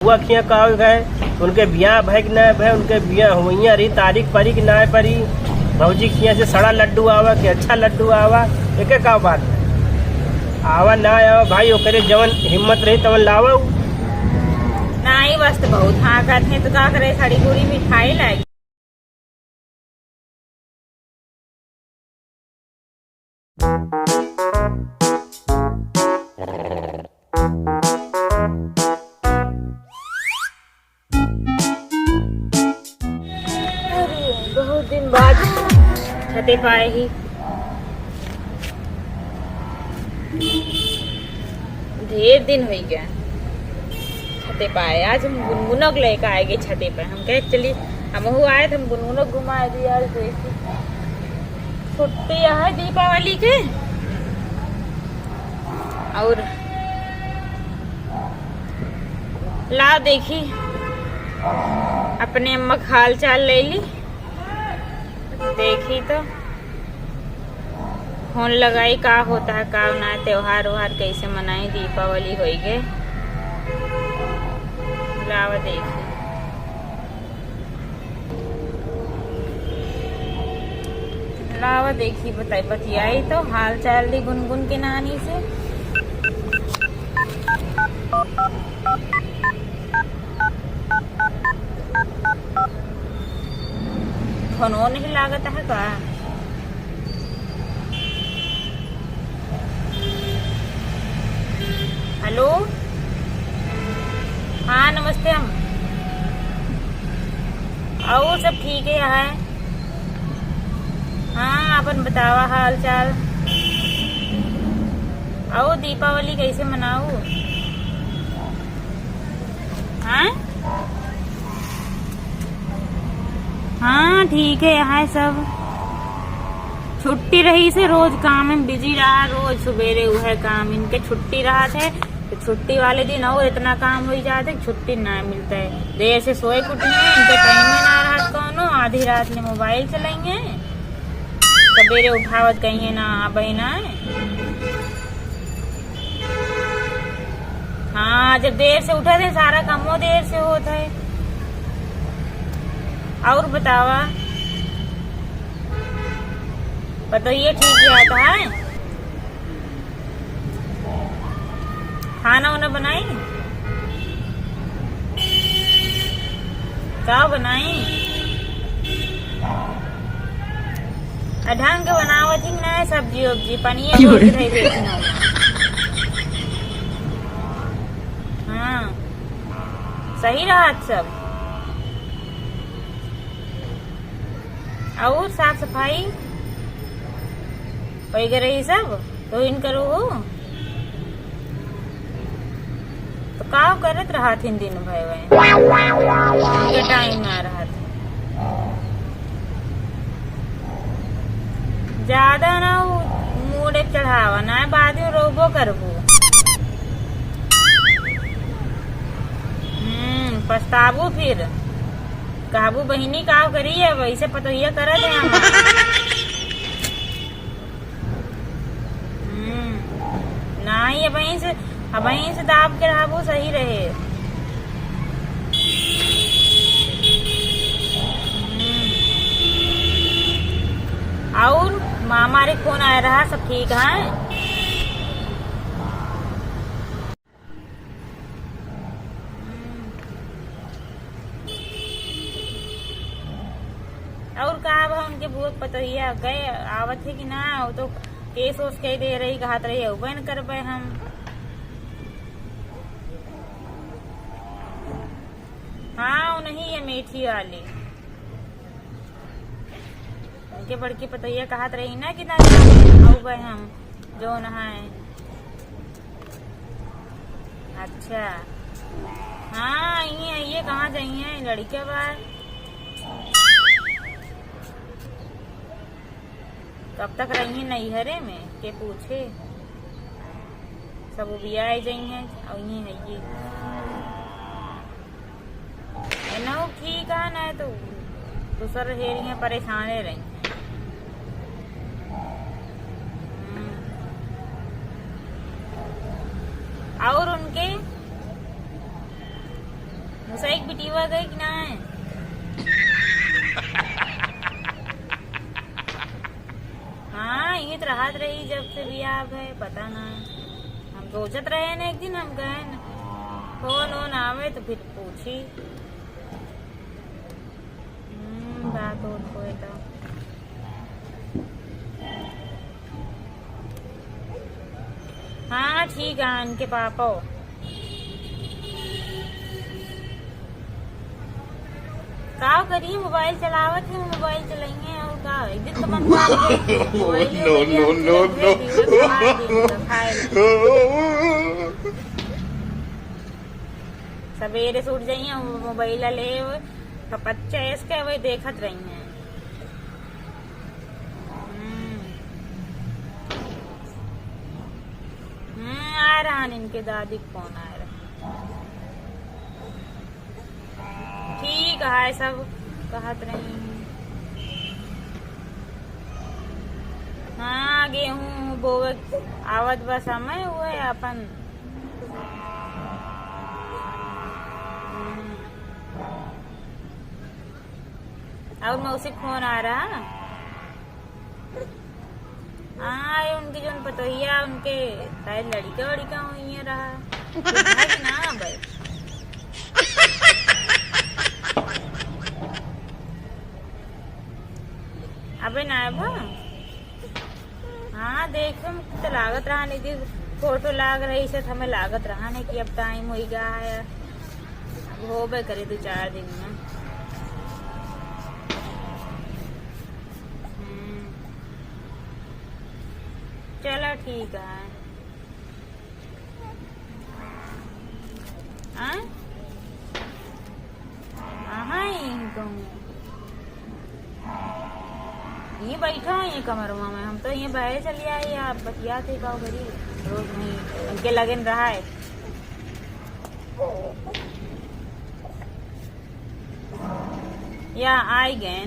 बुआ खिया कहा गए, उनके बियाह भय कि न भय, उनके बियाह हुई रही, तारीख परी कि ना परी, भौजी खिया से सड़ा लड्डू आवा कि अच्छा लड्डू आवा, एक का बात आवा ना आवा भाई, ओकरे जवन हिम्मत रही तवन लावा ना ही वस्त बहुत हाँ करते तो का करे, खड़ी पूरी मिठाई लाएगी। बहुत दिन बाद छते पाए ही, ढेर दिन हो गया छते पाए। आज हम गुनगुनक लेकर आएंगे छते पे। हम कहे चलिए हम आए थे, हम गुनगुनक घुमाए दी यार। देखी छुट्टी है दीपावली के, और ला देखी अपने अम्मा का हाल चाल ले ली, देखी तो फोन लगाई का होता है का ना, त्योहार व्योहार कैसे मनाई, दीपावली हो गए। लावा देखी लावा देखी बताई बतियाई तो हाल चाल दी गुनगुन के नानी से। फोनो नहीं लागत है का? हेलो हाँ नमस्ते। हम आओ सब ठीक है। हाँ अपन बतावा हाल चाल। आओ दीपावली कैसे मनाऊ? हाँ हाँ ठीक है यहाँ सब। छुट्टी रही से रोज काम में बिजी रहा, रोज सवेरे वह काम, इनके छुट्टी रहा थे तो छुट्टी वाले दिन और इतना काम हो जाते छुट्टी ना मिलता है। देर से सोए कुटिए, इनके टाइम में ना रहा कौनो, आधी रात में मोबाइल चलाएंगे, सवेरे उठावत कहीं ना बहना। हाँ जब देर से उठा थे सारा कामो देर से होता है। और बतावा बताइए ठीक है आता है। खाना वाना बनाई क्या बनाई? ढंग के बनावत ही ना सब्जी वब्जी, पनीर हाँ सही रहा सब। और साफ सफाई वगैरह सब तो इन करो हो तो का करत रहा थी दिन भाई के टाइम आ रहा था। ज्यादा ना मूड चढ़ावा ना, बाद में रोबो करबो। पछताबू फिर कहबू बहिनी का करी है वैसे पतोहिया करत है हम। ना ही वहीं से दाब के रहबू सही रहे। और मामा रे फोन आ रहा, सब ठीक है? और कहा उनके बुआ पतोहिया गए आवत है कि ना, वो तो केस वोस कह दे रही, कहत रही उबन करबे हम। हाँ नहीं है मीठी वाली उनके बड़की पतोहिया कहत रही ना कि ना उबे हम जो नहाए। अच्छा हाँ ये कहाँ जाइए लड़के बार? कब तक रही नैहरे में के पूछे, सब बिया जाइए और ये है ये ना ठीक है ना, तो दूसर हेरिया परेशान रही। और उनके सही बिटिवा गई कि ना है? हाँ ये तो राहत रही जब से बियाह है, पता ना हम सोचत रहे न एक दिन हम गए न फोन वोन आवे तो फिर पूछी बात और कोई तो हाँ ठीक है उनके पापा का करिए मोबाइल चलावत है, मोबाइल चलाइए और का एक दिन तो मन सवेरे से उठ जाइए मोबाइल ले कपच्चा इसके वही देखत रही हैं। आ रहा इनके दादी को फोन आ रहा। ठीक है सब कहत रही हाँ गेहूँ बोवे आवत बस समय हुए अपन और मौसी फोन आ रहा हाँ उनकी जो पतोहिया उनके शायद लड़का हुई है रहा ना भाई अबे ना हाँ देखो तो लागत रहा नहीं थी फोटो लाग रही से हमें लागत रहा नहीं कि अब टाइम हो गया है हो बे करे 2-4 दिन में चलो ठीक है ये बैठा है ये कमरवा में हम तो ये बाहर चली आई आप बतिया थे का बड़ी रोज नहीं उनके लगन रहा है या आई गए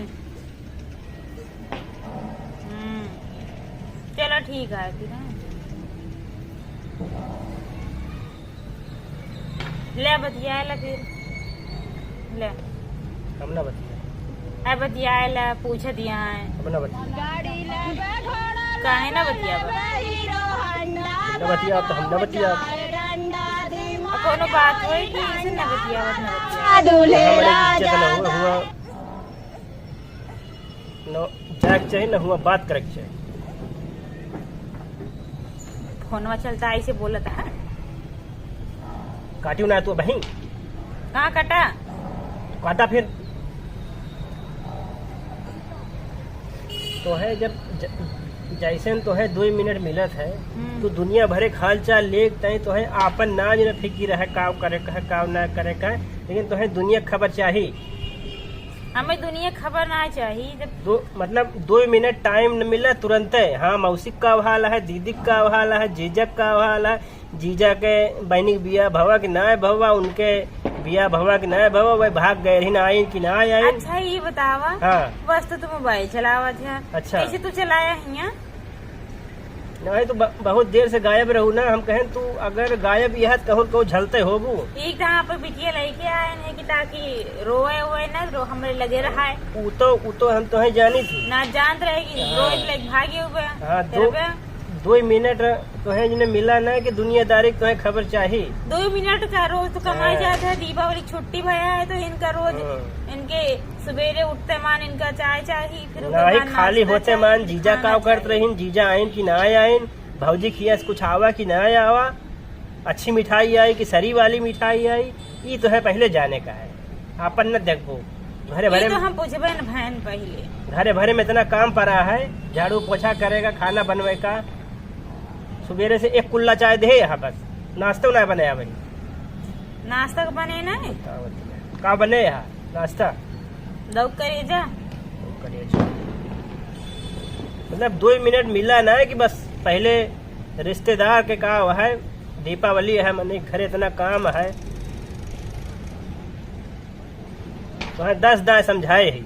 चलो ठीक है फिर ले बतिया फिर ले हम ना बतिया बतिया पूछ दिया है अपना बतिया काहे ना बतिया ना बतिया तो हम ना बतिया कोनो बात होई कि इसे ना बतिया हमारे इज्जत ना हुआ न जाग चाहिए ना हुआ बात करे चाहिए फोनवा चलता ऐसे बोलता है काटियो ना तो बहन कहाँ कटा काटा फिर तो है जब जैसे तो है 2 मिनट मिलत है तो दुनिया भरे हाल चाल लेते हैं तो है आपन ना न फिक्र है काव करे का काव ना करे का लेकिन तो है दुनिया खबर चाहिए हमें दुनिया खबर ना चाहिए जब मतलब 2 मिनट टाइम न मिला तुरंत है हाँ मौसी का हाल है दीदी का हाल है जीजक का हाल है जीजा के बहनी बिया भवा के ना भवा उनके बिया भवा के ना भवा वही भाग गए ना आई कि ना आई अच्छा ये बतावा हाँ बस तो तुम मोबाइल चलावा था अच्छा कैसे तू चलाया है नहीं तो बहुत देर से गायब रहू ना हम कहें तू अगर गायब यह कहूँ को झलते होबू एक यहाँ पर बिटिया लेके आए हैं कि ताकि रोए हुए ना रो हमारे लगे रहा है वो तो हम तो है जानी थी ना जानते रहे कि रोज लग भागे हुए हाँ 2 मिनट तो है जिन्हें मिला ना कि दुनियादारी तो है खबर चाहिए 2 मिनट का रोज तो कमाई जाता है दीपावली छुट्टी भया है तो इनका रोज इनके सवेरे उठते मान इनका चाय चाहिए फिर नहीं खाली होते मान जीजा का करते रही जीजा आइन कि ना आइन भौजी खिया कुछ आवा कि ना आवा अच्छी मिठाई आई कि सरी वाली मिठाई आई ये तो है पहले जाने का है अपन न देखो घरे भरे तो हम पूछबे न बहन पहले घरे भरे में इतना काम पड़ा है झाड़ू पोछा करेगा खाना बनवे का सुबेरे से 1 कुल्ला चाय दे यहाँ बस नाश्ता ना बनाया भाई नाश्ता बने ना का बने यहाँ नाश्ता दौड़ करिए जा मतलब 2 मिनट मिला ना कि बस पहले रिश्तेदार के का है दीपावली है मने घरे इतना काम है तो है 10 दाएं समझाए ही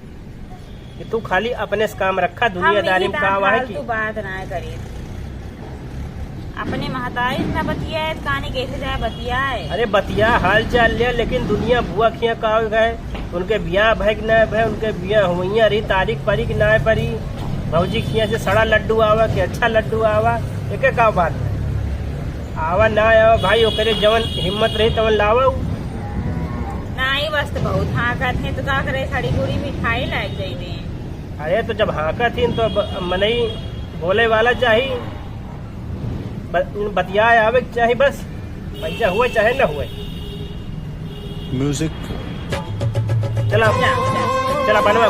कि तू खाली अपने से काम रखा दुनियादारी में का है कि बात ना करी अपने महतारी न बतियाए कहानी कैसे जाए बतियाए। अरे बतिया हाल चाल लिया, लेकिन दुनिया बुआ खिया का गए, उनके बियाह भय कि ना भय, उनके बियाह हुइया रही, तारीख परी कि ना परी, भौजी खिया से सड़ा लड्डू आवा कि अच्छा लड्डू आवा, एक का बात है। आवा ना आवा भाई, ओकरे जवन हिम्मत रही तवन लावा। नहीं बस तो बहुत हाँकत है तो का करे, साड़ी गुड़ी मिठाई लायक जाइए। अरे तो जब हाँका थी तो मनई बोले वाला चाहिए, बतिया आवे चाहिए, बस पैसा हुए चाहे न हुए। म्यूजिक चला बनवा।